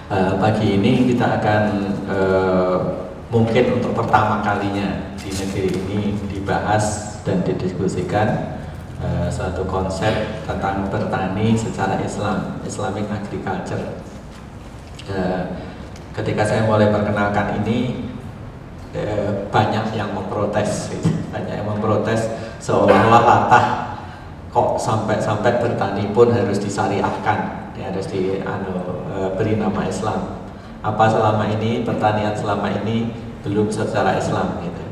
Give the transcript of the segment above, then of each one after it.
Pagi ini kita akan mungkin untuk pertama kalinya di negeri ini dibahas dan didiskusikan suatu konsep tentang bertani secara Islam, Islamic Agriculture. Ketika saya mulai perkenalkan ini, banyak yang memprotes, seolah-olah latah kok sampai bertani pun harus disyariahkan, harus beri nama Islam. Apa selama ini pertanian selama ini belum secara Islam gitu.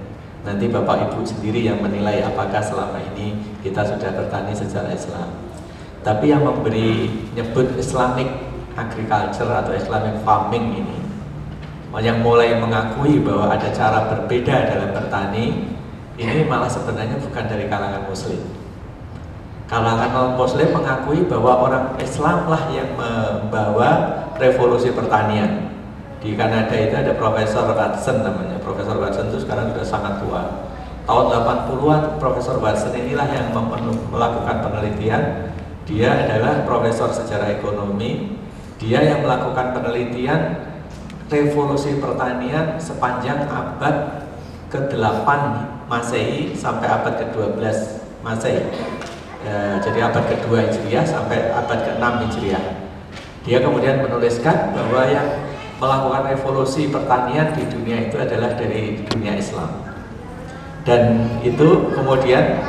Nanti Bapak Ibu sendiri yang menilai apakah selama ini kita sudah bertani secara Islam. Tapi yang nyebut Islamic Agriculture atau Islamic Farming ini, yang mulai mengakui bahwa ada cara berbeda dalam bertani, ini malah sebenarnya bukan dari kalangan Muslim. Kalangan non-Muslim mengakui bahwa orang Islam lah yang membawa revolusi pertanian. Di Kanada itu ada Profesor Watson namanya. Profesor Watson itu sekarang sudah sangat tua. Tahun 80-an Profesor Watson inilah yang melakukan penelitian. Dia adalah profesor sejarah ekonomi. Dia yang melakukan penelitian revolusi pertanian sepanjang abad ke-8 Masehi sampai abad ke-12 Masehi. Jadi abad ke-2 Hijriah sampai abad ke-6 Hijriah. Dia kemudian menuliskan bahwa yang melakukan revolusi pertanian di dunia itu adalah dari dunia Islam. Dan itu kemudian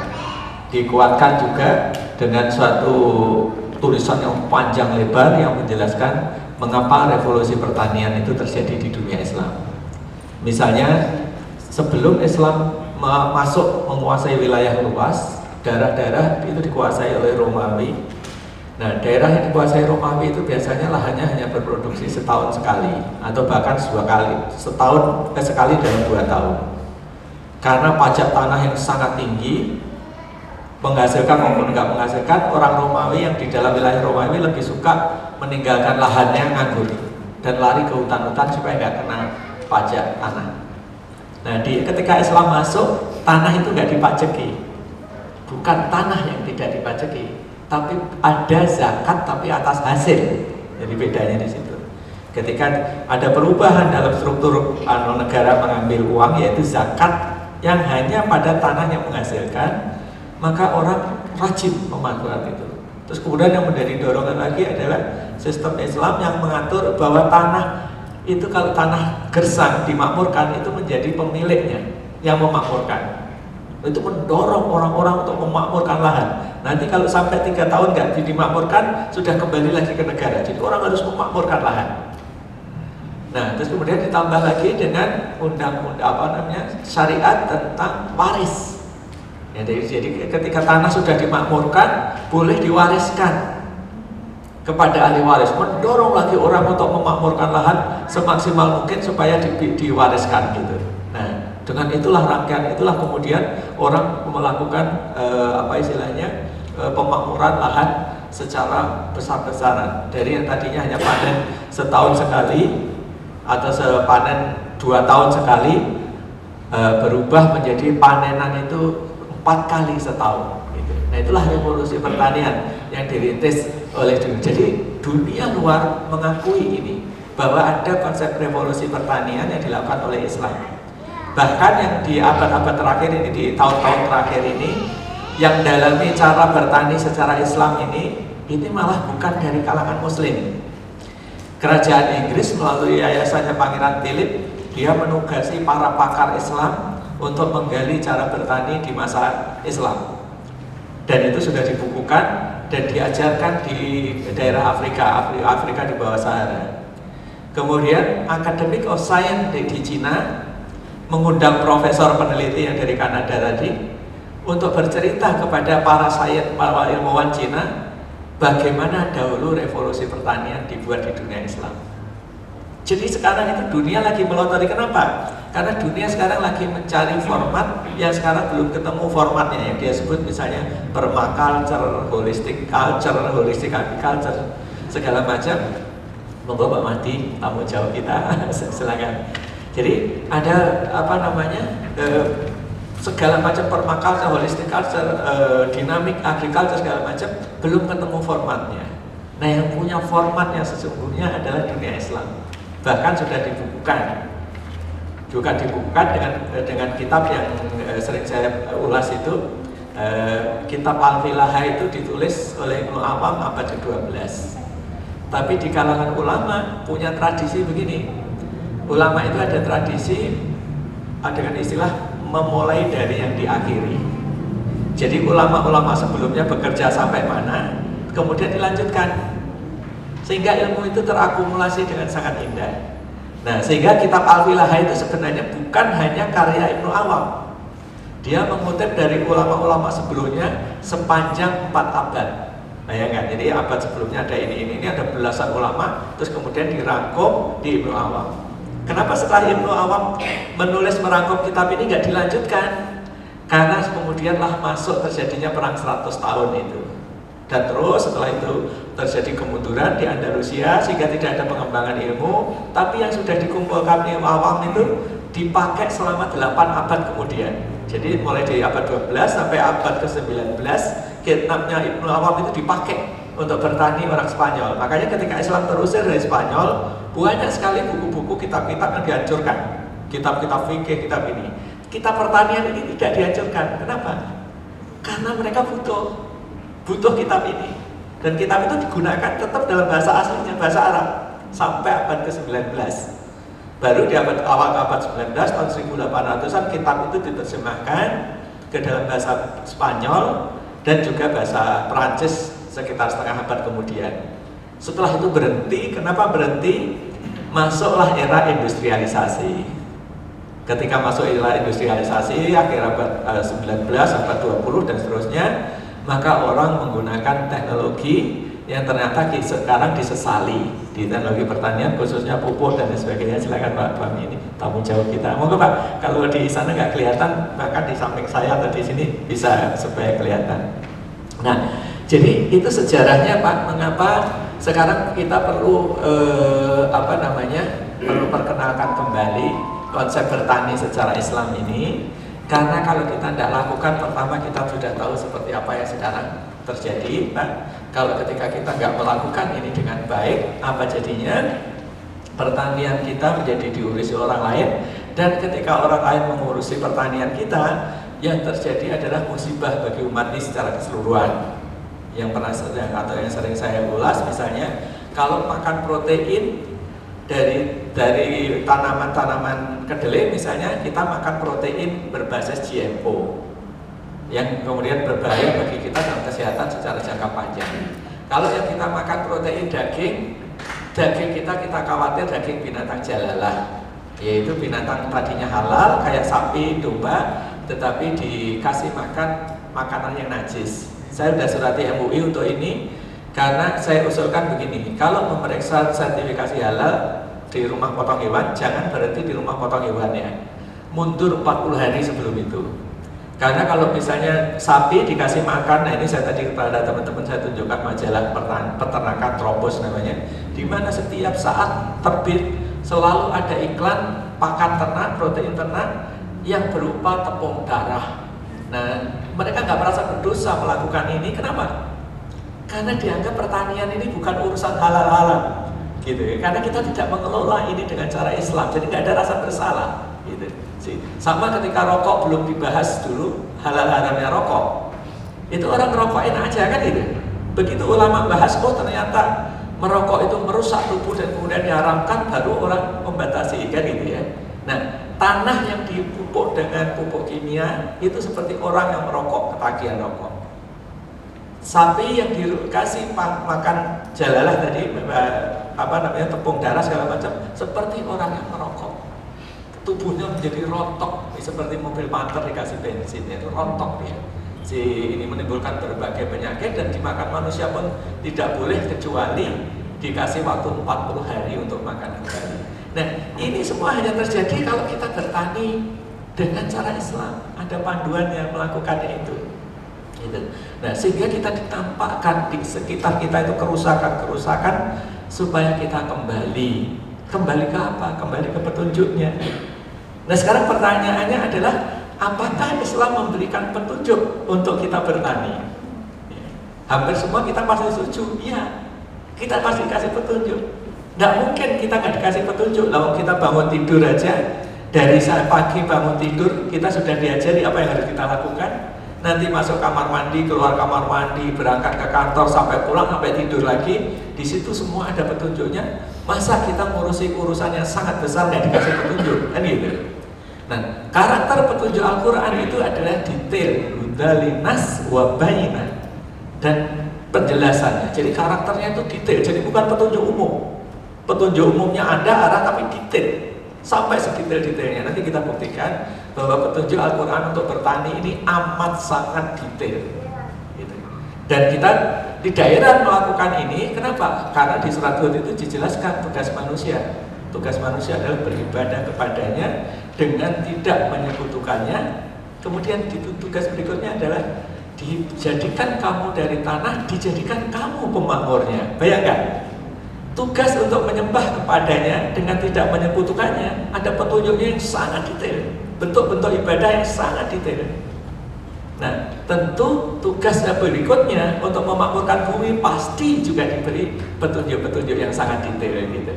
dikuatkan juga dengan suatu tulisan yang panjang lebar yang menjelaskan mengapa revolusi pertanian itu terjadi di dunia Islam. Misalnya, sebelum Islam masuk menguasai wilayah luas, daerah-daerah itu dikuasai oleh Romawi. Nah, daerah yang dikuasai Romawi itu biasanya lahannya hanya berproduksi setahun sekali atau bahkan 2 kali, setahun sekali dalam 2 tahun. Karena pajak tanah yang sangat tinggi, menghasilkan maupun enggak menghasilkan, orang Romawi yang di dalam wilayah Romawi lebih suka meninggalkan lahannya nganggur dan lari ke hutan-hutan supaya enggak kena pajak tanah. Nah, ketika Islam masuk, tanah itu enggak dipajaki. Bukan tanah yang tidak dipajaki, tapi ada zakat tapi atas hasil. Jadi bedanya di situ. Ketika ada perubahan dalam struktur negara mengambil uang, yaitu zakat yang hanya pada tanah yang menghasilkan, maka orang rajin memanfaatkan itu. Terus kemudian yang menjadi dorongan lagi adalah sistem Islam yang mengatur bahwa tanah itu kalau tanah gersang dimakmurkan itu menjadi pemiliknya yang memakmurkan. Itu mendorong orang-orang untuk memakmurkan lahan. Nanti kalau sampai 3 tahun nggak dimakmurkan, sudah kembali lagi ke negara. Jadi orang harus memakmurkan lahan. Nah, terus kemudian ditambah lagi dengan undang-undang syariat tentang waris. Ya, jadi ketika tanah sudah dimakmurkan, boleh diwariskan kepada ahli waris. Mendorong lagi orang untuk memakmurkan lahan semaksimal mungkin supaya diwariskan gitu. Nah, dengan itulah rangkaian itulah kemudian orang melakukan pemakmuran lahan secara besar-besaran. Dari yang tadinya hanya panen setahun sekali atau panen 2 tahun sekali, berubah menjadi panenan itu 4 kali setahun. Gitu. Nah, itulah revolusi pertanian yang dirintis oleh dunia. Jadi dunia luar mengakui ini bahwa ada konsep revolusi pertanian yang dilakukan oleh Islam. Bahkan yang di abad-abad terakhir ini, di tahun-tahun terakhir ini, yang dalami cara bertani secara Islam ini malah bukan dari kalangan Muslim. Kerajaan Inggris melalui yayasannya Pangeran Philip, dia menugasi para pakar Islam untuk menggali cara bertani di masa Islam. Dan itu sudah dibukukan dan diajarkan di daerah Afrika di bawah Sahara. Kemudian Academy of Science di Cina mengundang profesor peneliti yang dari Kanada tadi untuk bercerita kepada para ilmuwan Cina bagaimana dahulu revolusi pertanian dibuat di dunia Islam. Jadi sekarang itu dunia lagi melotori. Kenapa? Karena dunia sekarang lagi mencari format yang sekarang belum ketemu formatnya, yang dia sebut misalnya permaculture, holistic agriculture, segala macam. Monggo Pak Mahdi, tamu jawab kita, silakan. Jadi ada segala macam permaculture, holistic culture, dynamic agriculture segala macam belum ketemu formatnya. Nah, yang punya format yang sesungguhnya adalah dunia Islam. Bahkan sudah dibukukan, juga dibukukan dengan kitab yang sering saya ulas itu. Kitab Al-Filaha itu ditulis oleh Ibnu Awam abad ke-12. Tapi di kalangan ulama punya tradisi begini. Ulama itu ada tradisi dengan istilah memulai dari yang diakhiri. Jadi ulama-ulama sebelumnya bekerja sampai mana, kemudian dilanjutkan. Sehingga ilmu itu terakumulasi dengan sangat indah. Nah, sehingga kitab Al-Filaha itu sebenarnya bukan hanya karya Ibnu Awam. Dia mengutip dari ulama-ulama sebelumnya sepanjang 4 abad. Bayangkan, jadi abad sebelumnya ada ini ada belasan ulama, terus kemudian dirangkum di Ibnu Awam. Kenapa setelah Ibnu Awam menulis merangkum kitab ini nggak dilanjutkan? Karena kemudianlah masuk terjadinya perang 100 tahun itu. Dan terus setelah itu terjadi kemunduran di Andalusia sehingga tidak ada pengembangan ilmu. Tapi yang sudah dikumpulkan Ibnu Awam itu dipakai selama 8 abad kemudian. Jadi mulai dari abad 12 sampai abad ke-19 kitabnya Ibnu Awam itu dipakai untuk bertani orang Spanyol. Makanya ketika Islam terusir dari Spanyol, banyak sekali buku-buku, kitab-kitab yang dihancurkan. Kitab-kitab fikih, kitab ini. Kitab pertanian ini tidak dihancurkan. Kenapa? Karena mereka butuh kitab ini. Dan kitab itu digunakan tetap dalam bahasa aslinya, bahasa Arab sampai abad ke-19. Baru di awal abad 19 tahun 1800-an kitab itu diterjemahkan ke dalam bahasa Spanyol dan juga bahasa Perancis sekitar setengah abad kemudian. Setelah itu berhenti. Kenapa berhenti? Masuklah era industrialisasi. Ketika masuk era industrialisasi akhir abad 19, abad 20 dan seterusnya, maka orang menggunakan teknologi yang ternyata sekarang disesali di teknologi pertanian, khususnya pupuk dan sebagainya. Silakan Pak Fahmi, ini tamu jawab kita. Monggo Pak, kalau di sana nggak kelihatan, bahkan di samping saya atau di sini bisa supaya kelihatan. Nah, jadi itu sejarahnya Pak, mengapa sekarang kita perlu perlu perkenalkan kembali konsep bertani secara Islam ini. Karena kalau kita tidak lakukan, pertama kita sudah tahu seperti apa yang sekarang terjadi, Pak. Kalau ketika kita nggak melakukan ini dengan baik, apa jadinya? Pertanian kita menjadi diurusi orang lain, dan ketika orang lain mengurusi pertanian kita, yang terjadi adalah musibah bagi umat ini secara keseluruhan. Yang pernah atau yang sering saya ulas, misalnya kalau makan protein dari tanaman-tanaman kedelai, misalnya kita makan protein berbasis GMO yang kemudian berbahaya bagi kita dalam kesehatan secara jangka panjang. Kalau yang kita makan protein daging kita khawatir daging binatang jalalah, yaitu binatang tadinya halal kayak sapi, domba, tetapi dikasih makan makanan yang najis. Saya sudah surati MUI untuk ini karena saya usulkan begini, kalau memeriksa sertifikasi halal di rumah potong hewan, jangan berhenti di rumah potong hewan ya, mundur 40 hari sebelum itu. Karena kalau misalnya sapi dikasih makan, nah ini saya tadi kepada teman-teman saya tunjukkan majalah peternakan Tropos namanya, di mana setiap saat terbit selalu ada iklan pakan ternak, protein ternak yang berupa tepung darah. Nah, mereka nggak merasa berdosa melakukan ini. Kenapa? Karena dianggap pertanian ini bukan urusan halal-halal, gitu ya. Karena kita tidak mengelola ini dengan cara Islam, jadi nggak ada rasa bersalah, gitu. Sama ketika rokok belum dibahas dulu halal-haramnya rokok, itu orang ngerokokin aja kan itu. Begitu ulama bahas, oh ternyata merokok itu merusak tubuh dan kemudian diharamkan, baru orang membatasi kan gitu ya. Nah, tanah yang dipupuk dengan pupuk kimia itu seperti orang yang merokok, ketagihan rokok. Sapi yang dikasih makan jalalah tadi, tepung darah segala macam, seperti orang yang merokok. Tubuhnya menjadi rontok, seperti mobil panter dikasih bensin, itu rontok dia. Ini menimbulkan berbagai penyakit dan dimakan manusia pun tidak boleh kecuali dikasih waktu 40 hari untuk makan kembali. Nah, ini semua hanya terjadi kalau kita bertani dengan cara Islam. Ada panduan yang melakukannya itu. Gitu. Nah, sehingga kita ditampakkan di sekitar kita itu kerusakan-kerusakan supaya kita kembali ke apa? Kembali ke petunjuknya. Nah, sekarang pertanyaannya adalah, apakah Islam memberikan petunjuk untuk kita bertani? Hampir semua kita pasti setuju, ya. Kita pasti kasih petunjuk. Nggak mungkin kita nggak dikasih petunjuk. Lalu kita bangun tidur aja, dari saat pagi bangun tidur kita sudah diajari apa yang harus kita lakukan. Nanti masuk kamar mandi, keluar kamar mandi, berangkat ke kantor, sampai pulang, sampai tidur lagi. Di situ semua ada petunjuknya. Masa kita ngurusi urusan yang sangat besar nggak dikasih petunjuk? Kan gitu. Nah, karakter petunjuk Al-Quran itu adalah detail, hudalinas wabayina, dan penjelasannya. Jadi karakternya itu detail. Jadi bukan petunjuk umum. Petunjuk umumnya ada arah tapi detail, sampai sedetail-detailnya. Nanti kita buktikan bahwa petunjuk Al-Quran untuk bertani ini amat sangat detail gitu. Dan kita di daerah melakukan ini, kenapa? Karena di surat Hud itu dijelaskan tugas manusia. Tugas manusia adalah beribadah kepadanya dengan tidak menyekutukannya. Kemudian tugas berikutnya adalah dijadikan kamu dari tanah, dijadikan kamu pemakmurnya. Bayangkan, tugas untuk menyembah kepadanya dengan tidak menyekutukannya, ada petunjuknya yang sangat detail, bentuk-bentuk ibadah yang sangat detail. Nah, tentu tugasnya berikutnya untuk memakmurkan bumi pasti juga diberi petunjuk-petunjuk yang sangat detail gitu.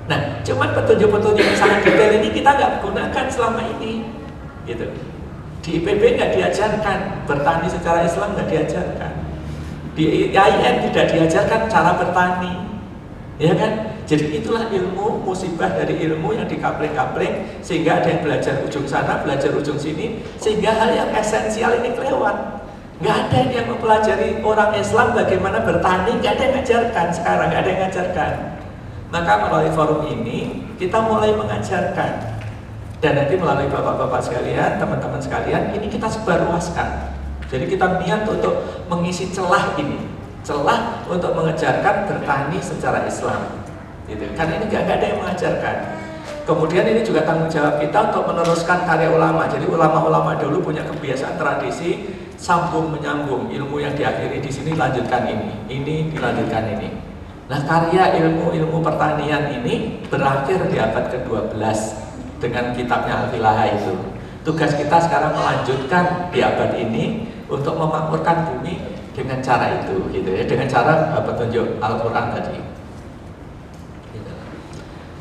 Nah, cuman petunjuk-petunjuk yang sangat detail ini kita nggak gunakan selama ini gitu. Di IPB nggak diajarkan, bertani secara Islam nggak diajarkan. Di IAIN tidak diajarkan cara bertani, ya kan? Jadi itulah ilmu, musibah dari ilmu yang dikapling-kapling, sehingga ada yang belajar ujung sana, belajar ujung sini, sehingga hal yang esensial ini kelewat. Nggak ada yang mempelajari orang Islam bagaimana bertani, nggak ada yang ngajarkan sekarang, nggak ada yang ngajarkan. Maka melalui forum ini kita mulai mengajarkan. Dan nanti melalui bapak-bapak sekalian, teman-teman sekalian, ini kita sebarluaskan. Jadi kita niat untuk mengisi celah ini, celah untuk mengajarkan bertani secara Islam. Gitu. Karena ini nggak ada yang mengajarkan. Kemudian ini juga tanggung jawab kita untuk meneruskan karya ulama. Jadi ulama-ulama dulu punya kebiasaan tradisi sambung menyambung, ilmu yang diakhiri di sini lanjutkan ini dilanjutkan ini. Nah, karya ilmu pertanian ini berakhir di abad ke-12 dengan kitabnya Al-Filaha itu. Tugas kita sekarang melanjutkan di abad ini untuk memakmurkan bumi dengan cara itu, gitu ya, dengan cara petunjuk Al-Quran tadi.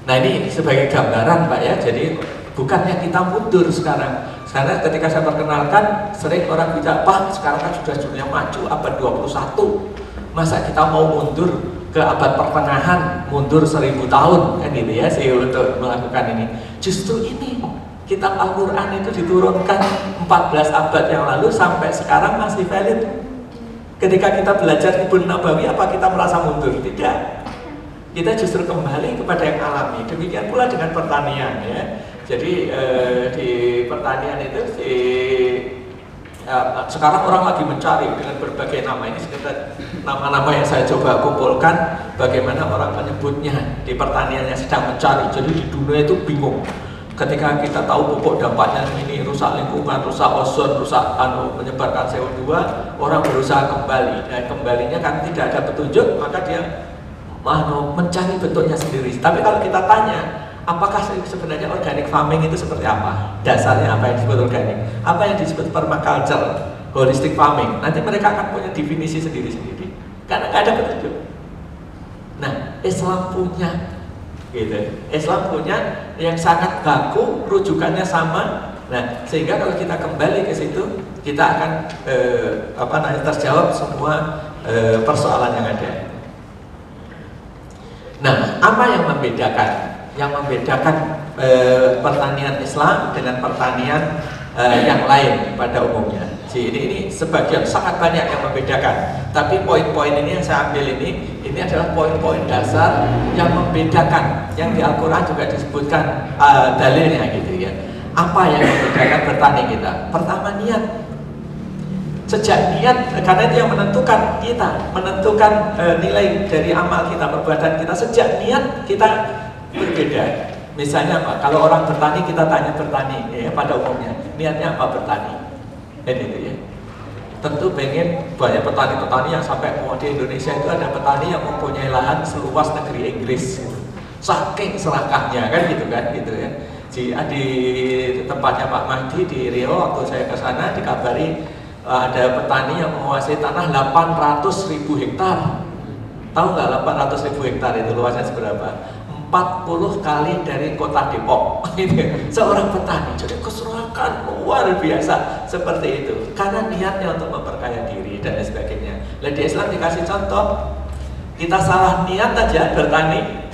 Nah, ini sebagai gambaran Pak ya. Jadi bukannya kita mundur sekarang. Karena ketika saya perkenalkan, sering orang bicara, Pak sekarang kan sudah dunia maju abad 21, masa kita mau mundur ke abad pertengahan, mundur 1000 tahun kan gitu ya sih untuk melakukan ini. Justru ini kitab Al-Quran itu diturunkan 14 abad yang lalu sampai sekarang masih valid. Ketika kita belajar Ibnu Nabawi, apa kita merasa mundur? Tidak. Kita justru kembali kepada yang alami. Demikian pula dengan pertanian ya. Jadi di pertanian itu sekarang orang lagi mencari dengan berbagai nama. Ini sekitar nama-nama yang saya coba kumpulkan, bagaimana orang menyebutnya di pertanian yang sedang mencari. Jadi di dunia itu bingung. Ketika kita tahu pupuk dampaknya ini rusak lingkungan, rusak ozon, rusak menyebarkan CO2, orang berusaha kembali. Nah, kembalinya kan tidak ada petunjuk, maka dia mencari bentuknya sendiri. Tapi kalau kita tanya, apakah sebenarnya organic farming itu seperti apa? Dasarnya apa yang disebut organic? Apa yang disebut permaculture, holistic farming? Nanti mereka akan punya definisi sendiri-sendiri. Karena nggak ada petunjuk. Nah, Islam punya, gitu. Islam punya yang sangat baku, rujukannya sama. Nah, sehingga kalau kita kembali ke situ, kita akan terjawab semua persoalan yang ada. Nah, apa yang membedakan? Yang membedakan pertanian Islam dengan pertanian yang lain pada umumnya. Jadi ini sebagian sangat banyak yang membedakan. Tapi poin-poin ini yang saya ambil ini adalah poin-poin dasar yang membedakan. Yang di Al-Quran juga disebutkan dalilnya gitu ya. Apa yang membedakan bertani kita? Pertama, niat. Sejak niat, karena itu yang menentukan kita, menentukan nilai dari amal kita, perbuatan kita. Sejak niat kita berbeda. Misalnya apa? Kalau orang bertani, kita tanya bertani ya, pada umumnya niatnya apa bertani? Dan itu ya. Tentu pengen banyak petani-petani yang sampai di Indonesia itu ada petani yang mempunyai lahan seluas negeri Inggris. Saking serakahnya kan gitu ya. Di tempatnya Pak Mahdi di Riau, waktu saya ke sana dikabari ada petani yang menguasai tanah 800.000 hektar. Tahu nggak 800.000 hektar itu luasnya seberapa? 40 kali dari kota Depok. Seorang petani, jadi keserakahan luar biasa seperti itu. Karena niatnya untuk memperkaya diri dan lain sebagainya. Lalu di Islam dikasih contoh, kita salah niat aja bertani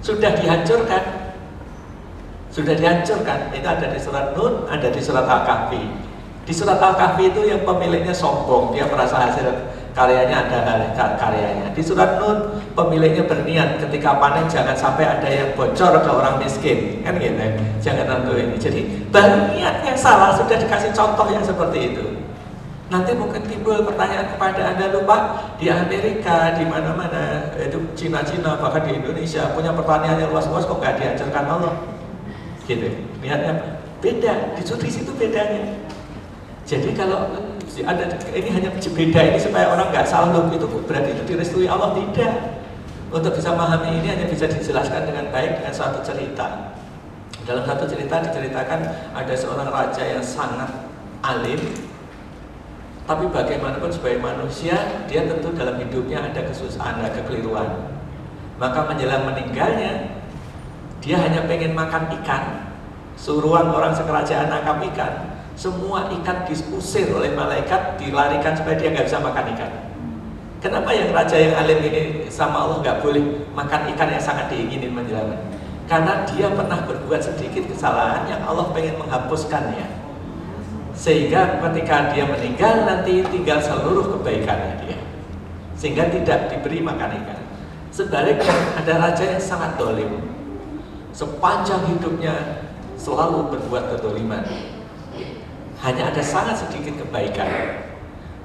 sudah dihancurkan. Sudah dihancurkan. Itu ada di surat Nun, ada di surat Al-Kahfi. Di surat Al-Kahfi itu yang pemiliknya sombong, dia merasa hasil karyanya ada karyanya. Di surat Nun pemiliknya berniat ketika panen jangan sampai ada yang bocor ke orang miskin, kan gitu. Jangan tentu ini. Jadi baru niatnya salah sudah dikasih contoh yang seperti itu. Nanti mungkin timbul pertanyaan kepada Anda, lupa di Amerika, di mana-mana, itu Cina-Cina, bahkan di Indonesia punya pertanian yang luas-luas kok nggak dihancurkan Allah? Gitu. Niatnya apa? Beda. Di situ bedanya. Jadi kalau ada ini hanya beda ini supaya orang nggak salah, loh itu berarti itu direstui Allah, tidak. Untuk bisa memahami ini hanya bisa dijelaskan dengan baik dengan suatu cerita. Dalam satu cerita diceritakan ada seorang raja yang sangat alim, tapi bagaimanapun sebagai manusia dia tentu dalam hidupnya ada kesusahan, ada kekeliruan. Maka menjelang meninggalnya dia hanya pengen makan ikan, suruhan orang sekerajaan nangkap ikan. Semua ikan diusir oleh malaikat, dilarikan supaya dia nggak bisa makan ikan. Kenapa yang raja yang alim ini sama Allah nggak boleh makan ikan yang sangat diinginin menjelang? Karena dia pernah berbuat sedikit kesalahan yang Allah pengen menghapuskannya. Sehingga ketika dia meninggal nanti tinggal seluruh kebaikannya dia. Sehingga tidak diberi makan ikan. Sebaliknya ada raja yang sangat dolim. Sepanjang hidupnya selalu berbuat kedoliman. Hanya ada sangat sedikit kebaikan.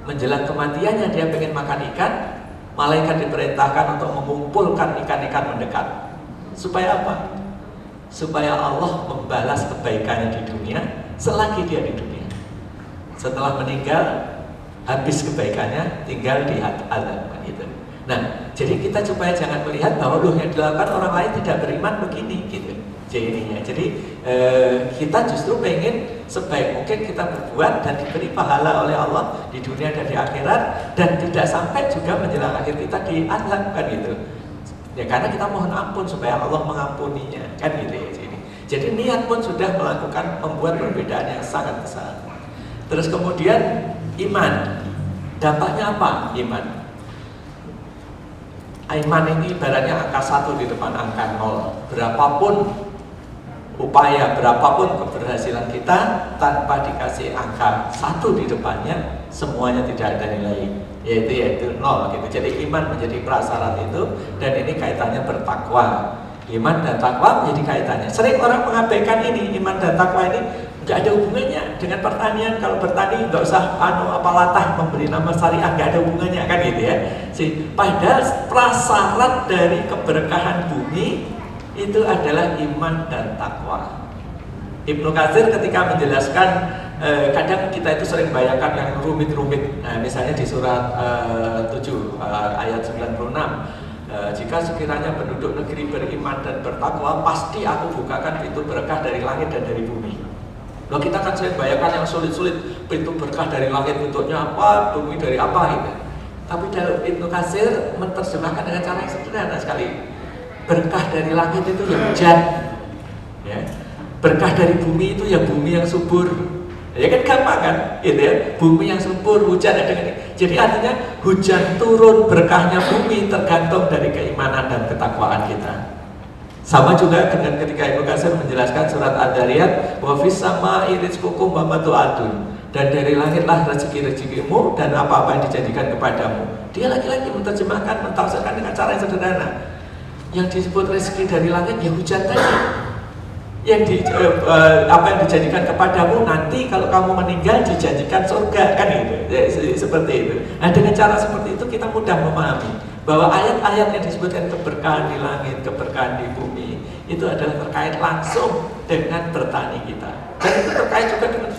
Menjelang kematiannya dia pengen makan ikan, malaikat diperintahkan untuk mengumpulkan ikan-ikan mendekat. Supaya apa? Supaya Allah membalas kebaikannya di dunia selagi dia di dunia. Setelah meninggal, habis kebaikannya, tinggal di azab gitu. Nah, jadi kita supaya jangan melihat bahwa loh yang dilakukan orang lain tidak beriman begini gitu. Jadi kita justru pengen sebaik mungkin kita berbuat dan diberi pahala oleh Allah di dunia dan di akhirat, dan tidak sampai juga menjelang akhir kita diazab kan gitu. Ya karena kita mohon ampun supaya Allah mengampuninya kan gitu ya. Jadi niat pun sudah melakukan membuat perbedaan yang sangat besar. Terus kemudian iman, dampaknya apa iman? Iman ini ibaratnya angka 1 di depan angka 0. Berapapun upaya, berapapun keberhasilan kita tanpa dikasih angka 1 di depannya, semuanya tidak ada nilai, yaitu 0 gitu. Jadi iman menjadi prasyarat itu, dan ini kaitannya bertakwa. Iman dan takwa menjadi kaitannya. Sering orang mengabaikan ini, iman dan takwa ini nggak ada hubungannya dengan pertanian. Kalau bertani nggak usah latah memberi nama syariah, nggak ada hubungannya kan gitu ya. Padahal prasyarat dari keberkahan bumi itu adalah iman dan takwa. Ibnu Katsir ketika menjelaskan, kadang kita itu sering bayangkan yang rumit-rumit. Misalnya di surat 7 ayat 96, jika sekiranya penduduk negeri beriman dan bertakwa, pasti aku bukakan pintu berkah dari langit dan dari bumi. Loh, kita kan sering bayangkan yang sulit-sulit, pintu berkah dari langit bentuknya apa, bumi dari apa gitu. Tapi Ibnu Katsir menerjemahkan dengan cara yang sederhana sekali. Berkah dari langit itu ya hujan, ya. Berkah dari bumi itu ya bumi yang subur. Ya kan gampang kan, gitu ya. Bumi yang subur, hujan ada dengan. Jadi artinya hujan turun, berkahnya bumi tergantung dari keimanan dan ketakwaan kita. Sama juga dengan ketika Ibnu Katsir menjelaskan surat Ad-Dariyat, wa fis sama'i rizqukum wa ma tu'adun. Dan dari langitlah rezeki-rezekimu dan apa-apa yang dijanjikan kepadamu. Dia lagi-lagi menerjemahkan, mentafsirkan dengan cara yang sederhana. Yang disebut rezeki dari langit ya hujan tadi. Apa yang dijanjikan kepadamu nanti kalau kamu meninggal dijanjikan surga kan gitu. Ya, seperti itu. Nah, dengan cara seperti itu kita mudah memahami bahwa ayat-ayat yang disebutkan keberkahan di langit, keberkahan di bumi itu adalah terkait langsung dengan bertani kita. Dan itu terkait juga dengan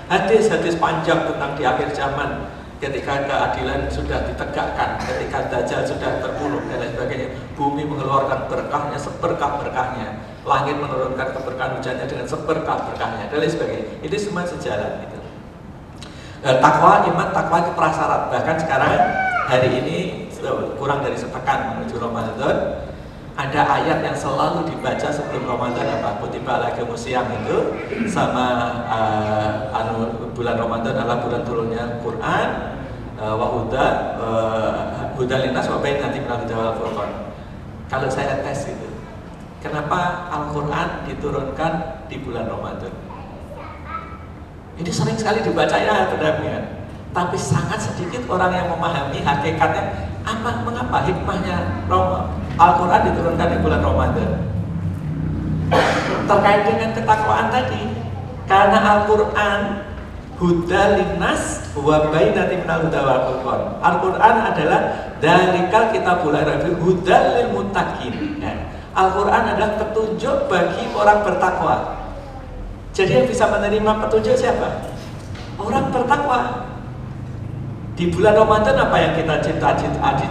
hadis-hadis panjang tentang di akhir zaman, ketika keadilan sudah ditegakkan, ketika Dajjal sudah terbunuh dan lain sebagainya, bumi mengeluarkan berkahnya seberkah-berkahnya, langit menurunkan keberkahan hujannya dengan seberkah-berkahnya dan lain sebagainya. Itu semua sejalan gitu. Takwa, iman, takwa itu prasyarat. Bahkan sekarang hari ini kurang dari sepekan menuju Ramadan, ada ayat yang selalu dibaca sebelum Ramadan apa? Kutiba alaikumus syiyam itu sama bulan Ramadan adalah bulan turunnya Quran, wa huda linnas wa bayyinatin minal huda wal furqan. Kalau saya tes itu, kenapa Al-Quran diturunkan di bulan Ramadan? Ini sering sekali dibaca ya benar-benar, tapi sangat sedikit orang yang memahami hakikatnya. Mengapa hikmahnya Al-Quran diturunkan di bulan Ramadan? Terkait dengan ketakwaan tadi, karena Al-Quran huda linnas wa bayyinatin minal huda wal furqan. Al-Quran adalah dzalikal kitabul la raiba fihi hudal lil muttaqin. Al-Quran adalah petunjuk bagi orang bertakwa. Jadi yang bisa menerima petunjuk siapa? Orang bertakwa. Di bulan Ramadan apa yang kita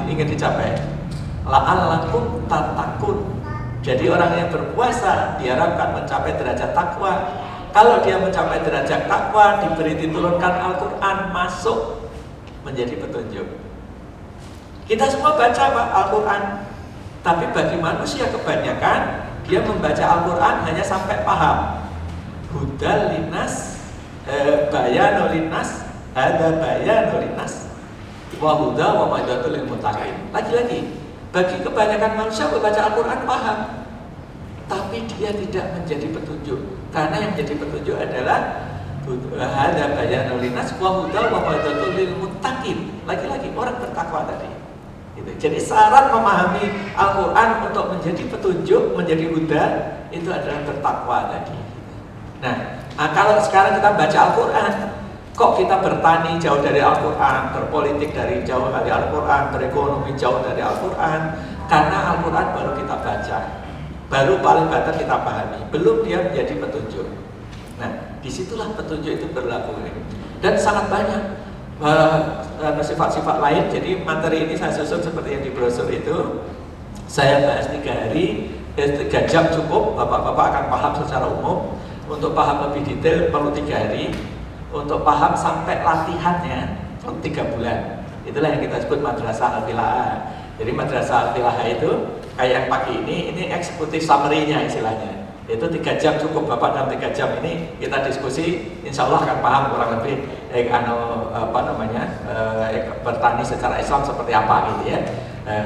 ingin dicapai? La'allakum tattaqun. Jadi orang yang berpuasa diharapkan mencapai derajat takwa. Kalau dia mencapai derajat takwa, diberi diturunkan Al-Quran, masuk menjadi petunjuk. Kita semua baca Pak Al-Quran, tapi bagi manusia kebanyakan dia membaca Al-Quran hanya sampai paham. Hudal linnas, bayanul linnas, ada bayanul linnas, wa huda wa mau'izatul lil muttaqin. Lagi-lagi, bagi kebanyakan manusia membaca Al-Quran paham, tapi dia tidak menjadi petunjuk. Karena yang menjadi petunjuk adalah ada bayanul linnas wa huda wa mau'izatul lil muttaqin. Lagi-lagi orang bertakwa tadi. Gitu. Jadi syarat memahami Al-Quran untuk menjadi petunjuk, menjadi huda, itu adalah bertakwa tadi. Nah, kalau sekarang kita baca Al-Quran, kok kita bertani jauh dari Al-Quran, berpolitik dari jauh dari Al-Quran, berekonomi jauh dari Al-Quran? Karena Al-Quran baru kita baca, baru paling banter kita pahami, belum dia menjadi petunjuk. Nah, disitulah petunjuk itu berlaku. Dan sangat banyak sifat-sifat lain. Jadi materi ini saya susun seperti yang di brosur itu. Saya bahas 3 hari, 3 jam cukup. Bapak-bapak akan paham secara umum. Untuk paham lebih detail perlu 3 hari. Untuk paham sampai latihannya perlu 3 bulan. Itulah yang kita sebut madrasah al-filahah. Jadi madrasah al-filahah itu kayak yang pagi ini eksekutif summary-nya istilahnya. Itu 3 jam cukup. Bapak dalam 3 jam ini kita diskusi, insya Allah akan paham kurang lebih bertani secara Islam seperti apa gitu ya.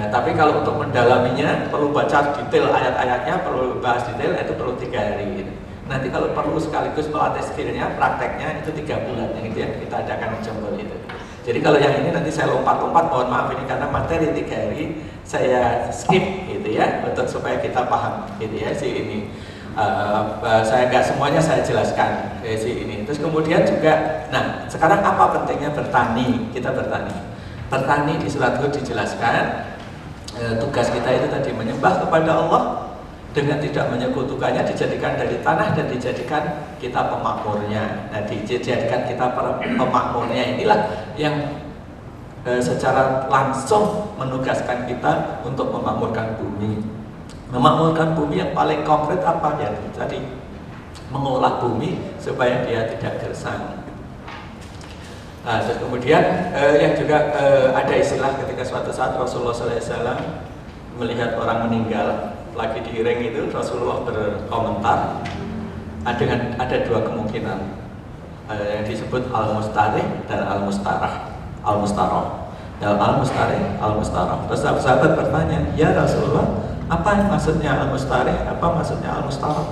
Tapi kalau untuk mendalaminya perlu baca detail ayat-ayatnya, perlu bahas detail, itu perlu 3 hari gitu. Nanti kalau perlu sekaligus melatih skillnya, prakteknya itu 3 bulan yang itu yang kita adakan di Jembel itu. Jadi kalau yang ini nanti saya lompat-lompat, mohon maaf ini karena materi 3 hari saya skip gitu ya, untuk supaya kita paham gitu ya ini. Saya nggak semuanya saya jelaskan ini. Terus kemudian juga, nah sekarang apa pentingnya bertani? Kita bertani. Bertani di surat Hud dijelaskan tugas kita itu tadi menyembah kepada Allah dengan tidak menyekutukannya, dijadikan dari tanah dan dijadikan kita pemakmurnya. Nah, dijadikan kita pemakmurnya inilah yang secara langsung menugaskan kita untuk memakmurkan bumi. Memakmurkan bumi yang paling konkret apa ya? Tadi mengolah bumi supaya dia tidak gersang. Nah, terus kemudian yang juga ada istilah ketika suatu saat Rasulullah SAW melihat orang meninggal lagi diiring itu, Rasulullah berkomentar ada 2 kemungkinan yang disebut al-mustarih dan al-mustarah. Al-mustarah dan al-mustarih, al-mustarah. Terus sahabat bertanya, ya Rasulullah, apa maksudnya al-mustarih, apa maksudnya al-mustarah?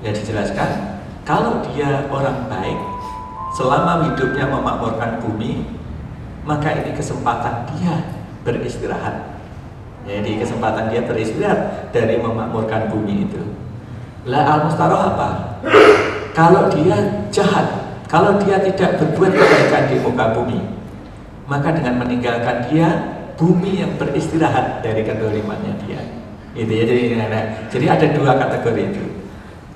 Ya dijelaskan, kalau dia orang baik selama hidupnya memakmurkan bumi, maka ini kesempatan dia beristirahat. Jadi kesempatan dia beristirahat dari memakmurkan bumi itu. Lah al-mustarah apa? Kalau dia jahat, kalau dia tidak berbuat kebaikan di muka bumi, maka dengan meninggalkan dia, bumi yang beristirahat dari kedolimannya dia. Itu ya, jadi ada 2 kategori itu.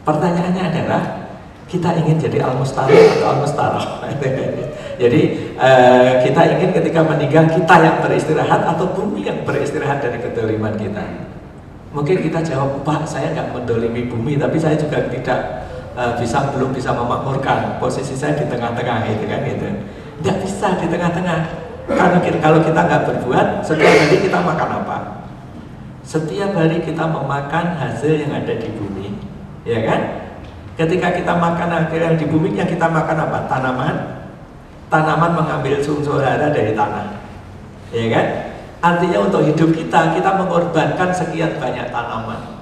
Pertanyaannya adalah, kita ingin jadi al-mustarah atau al-mustarah? Jadi kita ingin ketika meninggal kita yang beristirahat atau bumi yang beristirahat dari kedoliman kita? Mungkin kita jawab, Pak, saya nggak mendolimi bumi, tapi saya juga belum bisa memakmurkan. Posisi saya di tengah-tengah gitu kan gitu. Nggak bisa di tengah-tengah. Karena kalau kita nggak berbuat, setiap hari kita makan apa? Setiap hari kita memakan hasil yang ada di bumi, ya kan? Ketika kita makan hasil yang di bumi, yang kita makan apa? Tanaman. Tanaman mengambil unsur hara dari tanah, ya kan? Artinya untuk hidup kita mengorbankan sekian banyak tanaman,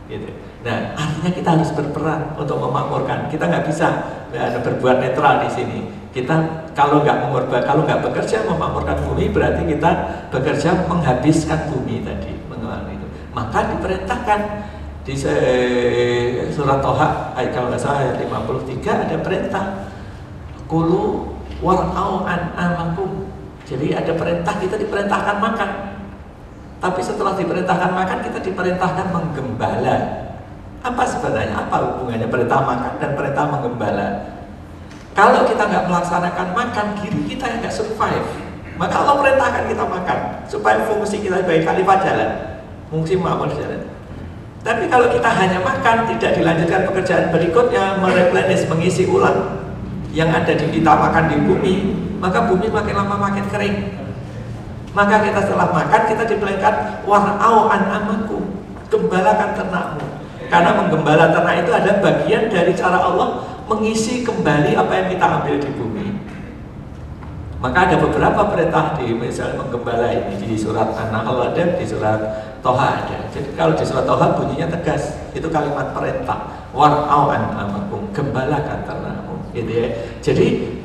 gitu. Nah, artinya kita harus berperan untuk memakmurkan. Kita nggak bisa berbuat netral di sini. Kita kalau nggak bekerja memakmurkan bumi, berarti kita bekerja menghabiskan bumi tadi, mengelola itu. Maka diperintahkan di surat Toha ayat kalau nggak salah ayat 53 ada perintah kulu war'au an'amakum. Jadi ada perintah, kita diperintahkan makan. Tapi setelah diperintahkan makan, kita diperintahkan menggembala. Apa sebenarnya? Apa hubungannya perintah makan dan perintah menggembala? Kalau kita nggak melaksanakan makan, diri kita yang nggak survive. Maka Allah perintahkan kita makan supaya fungsi kita sebagai khalifah jalan, fungsi makmur jalan. Tapi kalau kita hanya makan, tidak dilanjutkan pekerjaan berikutnya, mereplenish, mengisi ulang yang ada di kita makan di bumi, maka bumi makin lama makin kering. Maka kita setelah makan, kita diperintahkan war'au an'amakum, gembalakan ternakmu. Karena menggembala ternak itu ada bagian dari cara Allah mengisi kembali apa yang kita ambil di bumi. Maka ada beberapa perintah di misalnya menggembala ini di surat An-Nahl ada, di surat Toha ada. Jadi kalau di surat Toha bunyinya tegas, itu kalimat perintah war'au an'amakum, gembalakan ternakmu, gitu ya. Jadi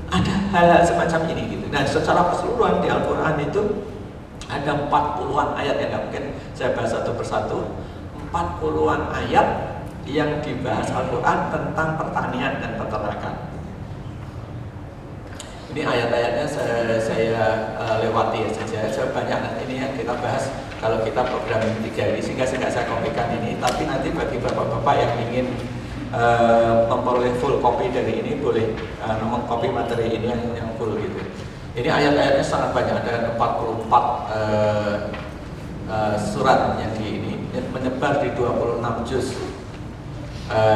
ada hal semacam ini gitu. Nah, secara keseluruhan di Al-Quran itu ada 40-an ayat yang nggak mungkin saya bahas satu persatu. 40-an ayat yang dibahas Al-Quran tentang pertanian dan peternakan. Ini ayat-ayatnya saya lewati saja. Saya banyak ini yang kita bahas kalau kita program ini 3 ini, sehingga saya kopikan ini. Tapi nanti bagi bapak-bapak yang ingin memperoleh full copy dari ini, boleh mengcopy materi ini yang full gitu. Ini ayat-ayatnya sangat banyak, ada 44 surat yang menyebar di 26 juz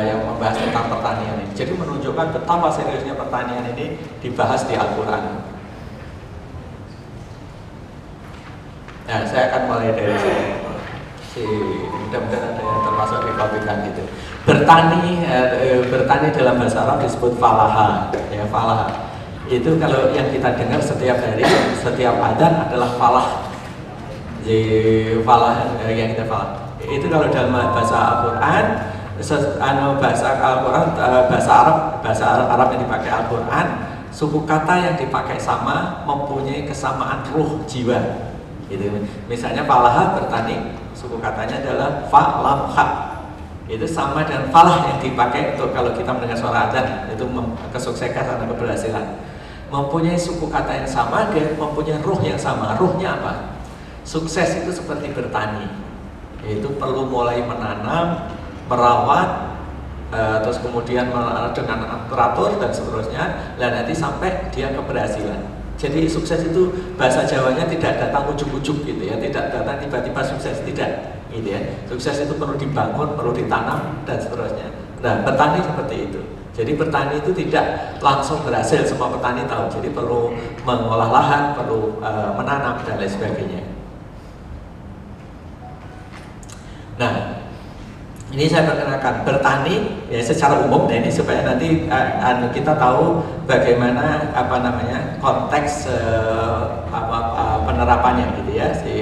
yang membahas tentang pertanian ini. Jadi menunjukkan betapa seriusnya pertanian ini dibahas di Al-Quran. Nah, saya akan mulai dari sini. Mudah-mudahan ada yang termasuk dikopikan gitu. Bertani dalam bahasa Arab disebut falaha, ya falaha. Itu kalau yang kita dengar setiap hari, setiap adzan adalah falah. Jadi falah yang kita falah. Itu kalau dalam bahasa Al-Quran, bahasa Arab yang dipakai Al-Quran, suku kata yang dipakai sama, mempunyai kesamaan ruh jiwa. Gitu. Misalnya falaha bertani, suku katanya adalah fa lam ha. Itu sama dengan falah yang dipakai untuk kalau kita mendengar suara adzan, itu kesuksesan dan keberhasilan. Mempunyai suku kata yang sama, dia mempunyai ruh yang sama. Ruhnya apa? Sukses itu seperti bertani. Itu perlu mulai menanam, merawat, terus kemudian dengan teratur dan seterusnya, dan nanti sampai dia keberhasilan. Jadi sukses itu bahasa Jawanya tidak datang ujuk-ujuk gitu ya, tidak datang tiba-tiba sukses, tidak gitu ya. Sukses itu perlu dibangun, perlu ditanam dan seterusnya. Nah, petani seperti itu. Jadi petani itu tidak langsung berhasil, semua petani tahu. Jadi perlu mengolah lahan, perlu menanam dan lain sebagainya. Nah, ini saya perkenalkan bertani ya secara umum. Nah, ini supaya nanti kita tahu bagaimana konteks penerapannya gitu ya, si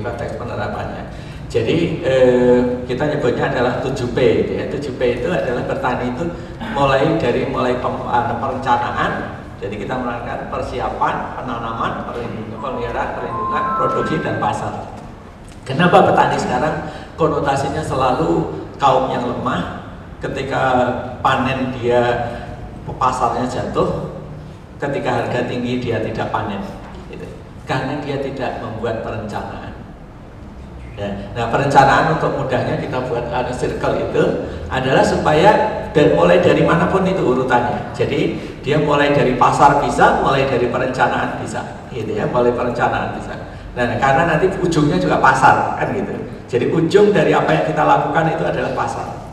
konteks penerapannya. Jadi kita nyebutnya adalah 7P gitu ya. 7P itu adalah bertani itu mulai perencanaan. Jadi kita melakukan persiapan, penanaman, perlindungan, produksi dan pasar. Kenapa petani sekarang konotasinya selalu kaum yang lemah? Ketika panen dia pasarnya jatuh, ketika harga tinggi dia tidak panen gitu. Karena dia tidak membuat perencanaan ya. Nah, perencanaan untuk mudahnya kita buat circle itu adalah supaya mulai dari manapun itu urutannya. Jadi dia mulai dari pasar bisa, mulai dari perencanaan bisa gitu ya, mulai perencanaan bisa. Nah, karena nanti ujungnya juga pasar kan gitu. Jadi ujung dari apa yang kita lakukan itu adalah pasar.